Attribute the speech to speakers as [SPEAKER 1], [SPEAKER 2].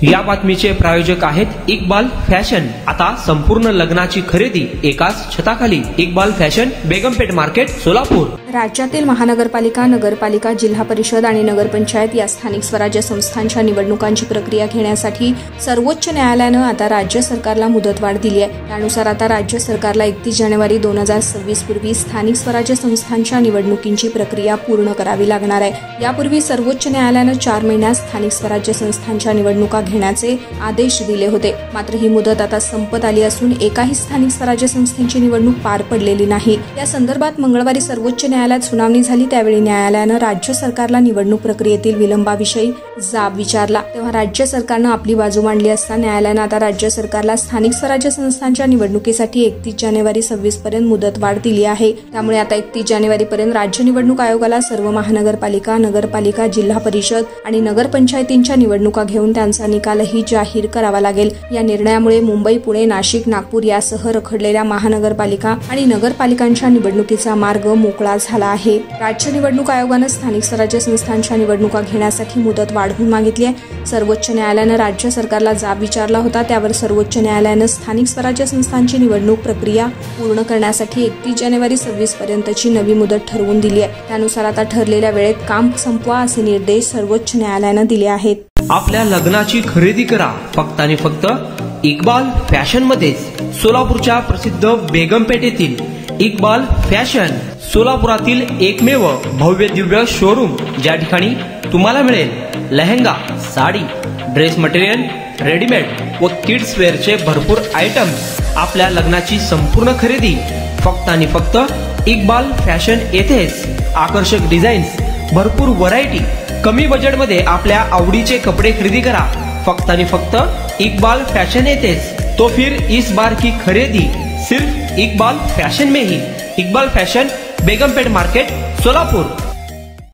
[SPEAKER 1] या बातमीचे प्रायोजक आहेत इक्बाल फॅशन। आता संपूर्ण लग्नाची खरेदी एकाच छताखाली। Iqbal fashion, Begampeth market, Solapur.
[SPEAKER 2] राज्यातील महानगरपालिका, नगरपालिका, जिल्हा परिषद आणि नगरपंचायत या स्थानिक स्वराज्य संस्थांच्या निवडणुकांची प्रक्रिया घेण्यासाठी सर्वोच्च न्यायालयानं आता राज्य सरकारला मुदतवाढ दिली आहे। त्यानुसार आता राज्य सरकारला 31 जानेवारी 2026 पूर्वी स्थानिक स्वराज्य संस्थांच्या निवडणुकींची प्रक्रिया पूर्ण करावी लागणार आहे। यापूर्वी सर्वोच्च न्यायालयानं 4 महिन्यात स्थानिक स्वराज्य संस्थांच्या निवडणुका घेण्याचे आदेश दिले होते। मात्र ही मुदत आता संपत आली असून एकाही स्थानिक स्वराज्य संस्थेची निवडणूक पार पडलेली नाही। या संदर्भात मंगळवारी सर्वोच्च न्यायालयात सुनावणी झाली। त्यावेळी न्यायालयानं राज्य सरकारला निवडणूक प्रक्रियेतील विलंबाविषयी जाब विचारला, तेव्हा राज्य सरकारनं आपली बाजू मांडली असता न्यायालयानं आता राज्य सरकारला स्थानिक स्वराज्य संस्थांच्या निवडणुकीसाठी 31 जानेवारी 26 पर्यंत मुदतवाढ दिली आहे। त्यामुळे आता 31 जानेवारी पर्यंत राज्य निवडणूक आयोगाला सर्व महानगरपालिका, नगरपालिका, जिल्हा परिषद आणि नगरपंचायतींच्या निवडणुका घेऊन त्यांचा निकालही जाहीर करावा लागेल। या निर्णयामुळे मुंबई, पुणे, नाशिक, नागपूर यासह रखडलेल्या महानगरपालिका आणि नगरपालिकांच्या निवडणुकीचा मार्ग मोकळा झाला आहे। राज्य निवडणूक आयोगानं स्थानिक स्वराज्य संस्थांच्या निवडणुका घेण्यासाठी मुदत वाढवून मागितली आहे। सर्वोच्च न्यायालयानं राज्य सरकारला जाब विचारला होता, त्यावर सर्वोच्च न्यायालयानं स्थानिक स्वराज्य संस्थांची निवडणूक प्रक्रिया पूर्ण करण्यासाठी 31 जानेवारी 26 पर्यंतची नवी मुदत ठरवून दिली आहे। त्यानुसार आता ठरलेल्या वेळेत काम संपवा असे निर्देश सर्वोच्च न्यायालयानं दिले आहेत।
[SPEAKER 1] आपल्या लग्नाची खरेदी करा फक्त आणि फक्त इक्बाल फॅशन मध्येच। सोलापूरच्या प्रसिद्ध बेगमपेठ येथील इक्बाल फॅशन सोलापुरातील एकमेव भव्य दिव्य शोरूम, ज्या ठिकाणी तुम्हाला मिळेल lehenga, sari, dress material, readymade व किड्स वेअरचे भरपूर आयटम्स। आपल्या लग्नाची संपूर्ण खरेदी फक्त आणि फक्त इक्बाल फॅशन येथेच। आकर्षक डिझाईन्स, भरपूर व्हरायटी, कमी बजेटमध्ये आपल्या आवडीचे कपडे खरेदी करा फक्त आणि फक्त इक्बाल फैशन येतेच। तो फिर इस बार की खरीदी सिर्फ इक्बाल फैशन में ही। Iqbal fashion, Begampeth market, Solapur.